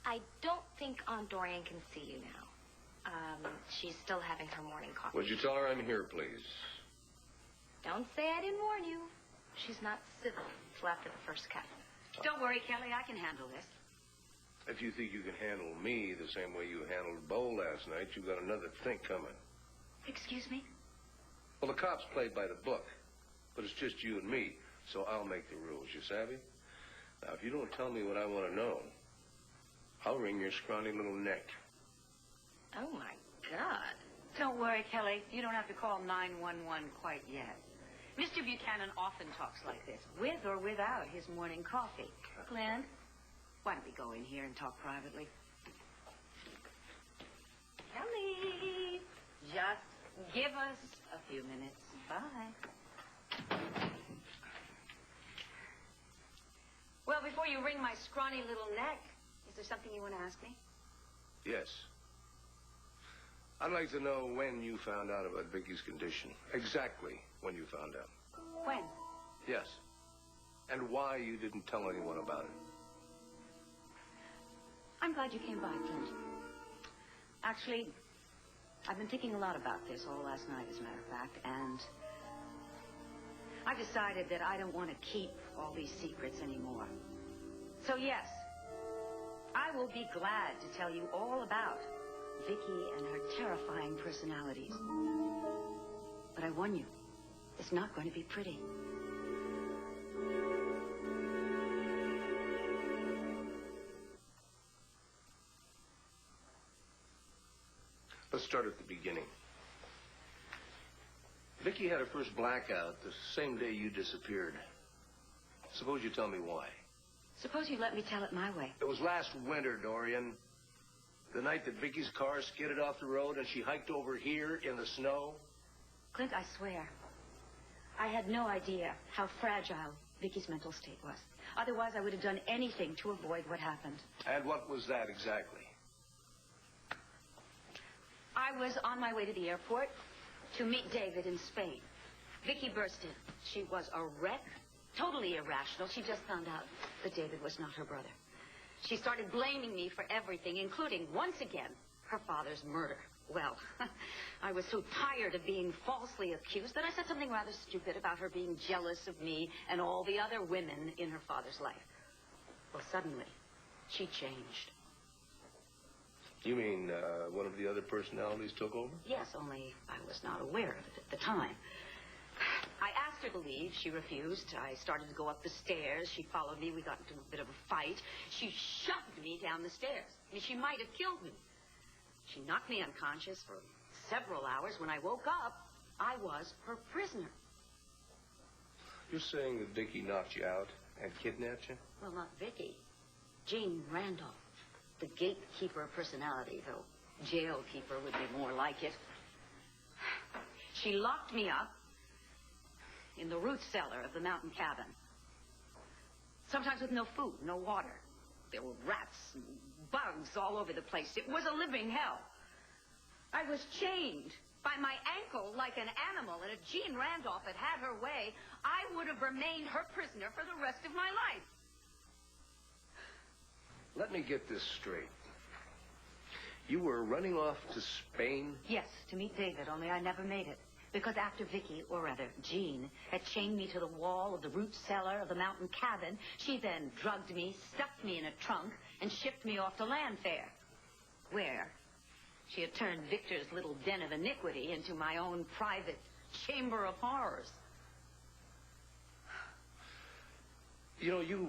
I don't think Aunt Dorian can see you now. She's still having her morning coffee. Would you tell her I'm here, please? Don't say I didn't warn you. She's not civil till after the first cut. Don't worry, Kelly. I can handle this. If you think you can handle me the same way you handled Bo last night, you've got another think coming. Excuse me? Well, the cops played by the book, but it's just you and me, so I'll make the rules, you savvy? Now, if you don't tell me what I want to know, I'll wring your scrawny little neck. Oh, my God. Don't worry, Kelly. You don't have to call 911 quite yet. Mr. Buchanan often talks like this, with or without his morning coffee. Clint, why don't we go in here and talk privately? Kelly, just give us a few minutes. Bye. Well, before you wring my scrawny little neck, is there something you want to ask me? Yes. I'd like to know when you found out about Viki's condition. Exactly when you found out. When? Yes. And why you didn't tell anyone about it. I'm glad you came by, Clint. Actually, I've been thinking a lot about this all last night, as a matter of fact, and I decided that I don't want to keep all these secrets anymore. So yes, I will be glad to tell you all about Viki and her terrifying personalities. But I warn you, it's not going to be pretty. Let's start at the beginning. Viki had her first blackout the same day you disappeared. Suppose you tell me why. Suppose you let me tell it my way. It was last winter, Dorian. The night that Viki's car skidded off the road and she hiked over here in the snow. Clint, I swear, I had no idea how fragile Viki's mental state was. Otherwise, I would have done anything to avoid what happened. And what was that exactly? I was on my way to the airport to meet David in Spain. Viki burst in. She was a wreck, totally irrational. She just found out that David was not her brother. She started blaming me for everything, including, once again, her father's murder. Well, I was so tired of being falsely accused that I said something rather stupid about her being jealous of me and all the other women in her father's life. Well, suddenly, she changed. You mean one of the other personalities took over? Yes, only I was not aware of it at the time. I asked her to leave. She refused. I started to go up the stairs. She followed me. We got into a bit of a fight. She shoved me down the stairs. I mean, she might have killed me. She knocked me unconscious for several hours. When I woke up, I was her prisoner. You're saying that Viki knocked you out and kidnapped you? Well, not Viki. Jean Randolph. The gatekeeper personality, though jailkeeper would be more like it. She locked me up in the root cellar of the mountain cabin. Sometimes with no food, no water. There were rats and bugs all over the place. It was a living hell. I was chained by my ankle like an animal, and if Jean Randolph had had her way, I would have remained her prisoner for the rest of my life. Let me get this straight. You were running off to Spain? Yes, to meet David, only I never made it. Because after Viki, or rather, Jean, had chained me to the wall of the root cellar of the mountain cabin, she then drugged me, stuffed me in a trunk, and shipped me off to Landfair, where she had turned Victor's little den of iniquity into my own private chamber of horrors. You know, you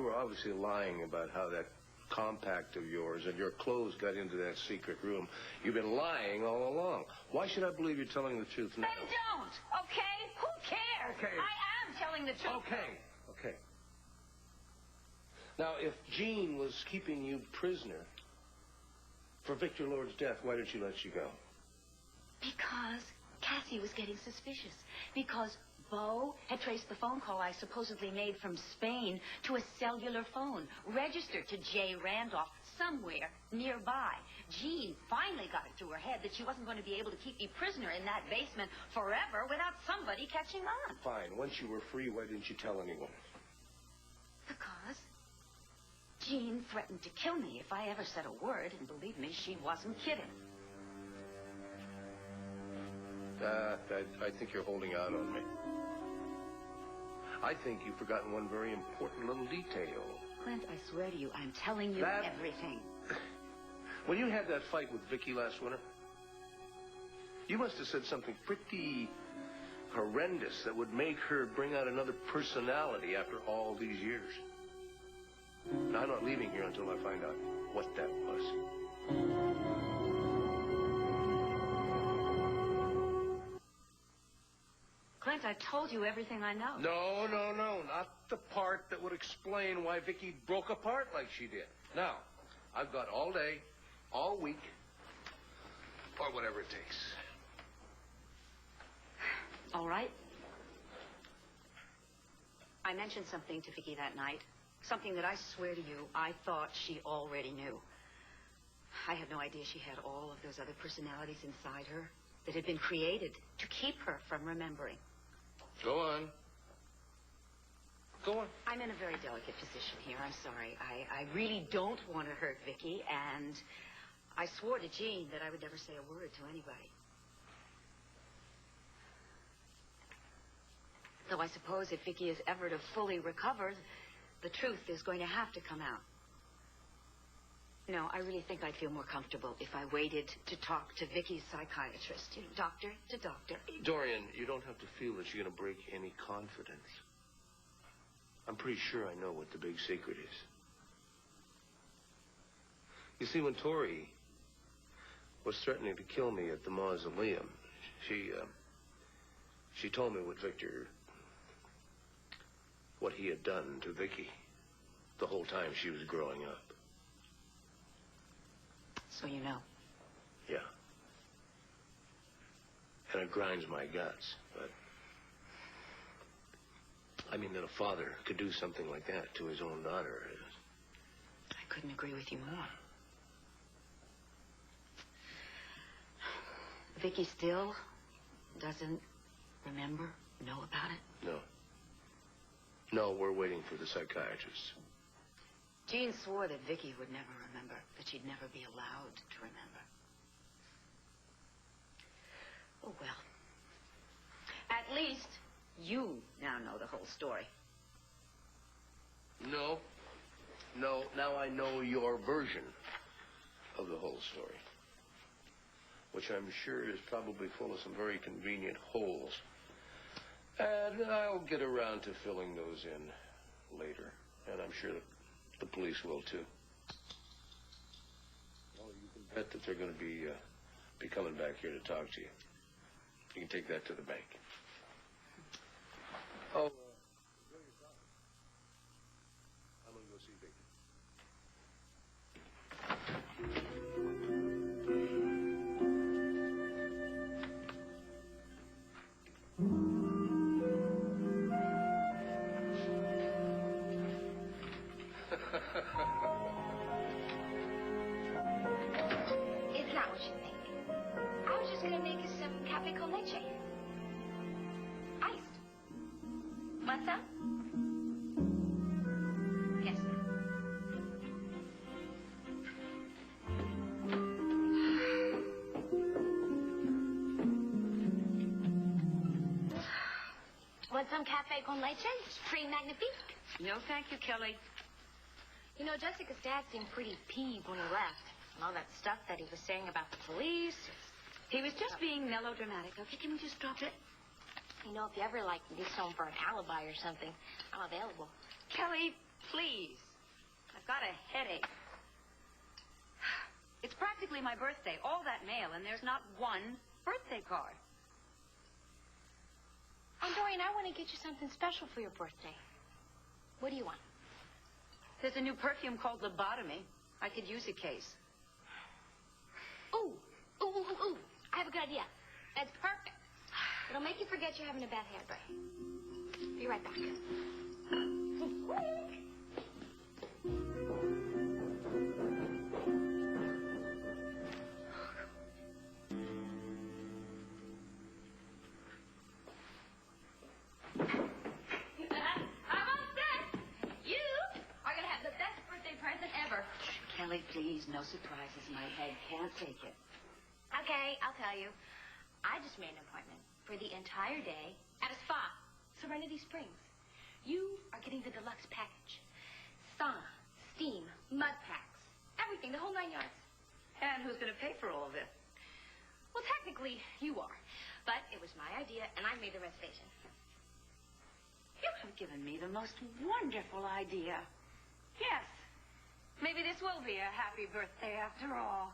were obviously lying about how that compact of yours and your clothes got into that secret room. You've been lying all along. Why should I believe you're telling the truth now? Then don't, okay? Who cares? Okay. I am telling the truth. Okay. Now, if Jean was keeping you prisoner for Victor Lord's death, why did she let you go? Because Cassie was getting suspicious. Because Bo had traced the phone call I supposedly made from Spain to a cellular phone registered to J. Randolph somewhere nearby. Jean finally got it through her head that she wasn't going to be able to keep me prisoner in that basement forever without somebody catching on. Fine. Once you were free, why didn't you tell anyone? Because Jean threatened to kill me if I ever said a word, and believe me, she wasn't kidding. I think you're holding out on me. I think you've forgotten one very important little detail. Clint, I swear to you, I'm telling you everything. When you had that fight with Viki last winter, you must have said something pretty horrendous that would make her bring out another personality after all these years. Now, I'm not leaving here until I find out what that was. Clint, I told you everything I know. No, not the part that would explain why Viki broke apart like she did. Now, I've got all day, all week, or whatever it takes. All right. I mentioned something to Viki that night. Something that I swear to you, I thought she already knew. I had no idea she had all of those other personalities inside her that had been created to keep her from remembering. Go on. Go on. I'm in a very delicate position here. I'm sorry. I really don't want to hurt Viki, and I swore to Jean that I would never say a word to anybody. Though I suppose if Viki is ever to fully recover, the truth is going to have to come out. No, I really think I'd feel more comfortable if I waited to talk to Viki's psychiatrist, you know, doctor to doctor. Dorian, you don't have to feel that you're going to break any confidence. I'm pretty sure I know what the big secret is. You see, when Tori was threatening to kill me at the mausoleum, she told me what he had done to Viki the whole time she was growing up. So you know. Yeah. And it grinds my guts, but I mean that a father could do something like that to his own daughter. I couldn't agree with you more. Viki still doesn't know about it? No, we're waiting for the psychiatrist. Jean swore that Viki would never remember, that she'd never be allowed to remember. Oh, well. At least you now know the whole story. No. Now I know your version of the whole story, which I'm sure is probably full of some very convenient holes. And I'll get around to filling those in later. And I'm sure that the police will, too. Well, you can bet that they're going to be coming back here to talk to you. You can take that to the bank. Oh, enjoy your coffee. I'm going to go see Viki. It's not what you think. I was just going to make us some cafe con leche. Iced. Want some? Yes, want some cafe con leche? It's pretty magnifique. No, thank you, Kelly. You know, Jessica's dad seemed pretty peeved when he left. And all that stuff that he was saying about the police. He was just being melodramatic. Okay, can we just drop it? You know, if you ever, like, need someone for an alibi or something, I'm available. Kelly, please. I've got a headache. It's practically my birthday. All that mail, and there's not one birthday card. Oh, Dorian, I want to get you something special for your birthday. What do you want? There's a new perfume called Lobotomy. I could use a case. Ooh. I have a good idea. That's perfect. It'll make you forget you're having a bad hair day. Be right back. I'm all set. You are going to have the best birthday present Nellie, please, no surprises. My head can't take it. Okay, I'll tell you. I just made an appointment for the entire day at a spa, Serenity Springs. You are getting the deluxe package. Sauna, steam, mud packs, everything, the whole 9 yards. And who's going to pay for all of this? Well, technically, you are. But it was my idea, and I made the reservation. You have given me the most wonderful idea. Yes. Maybe this will be a happy birthday after all.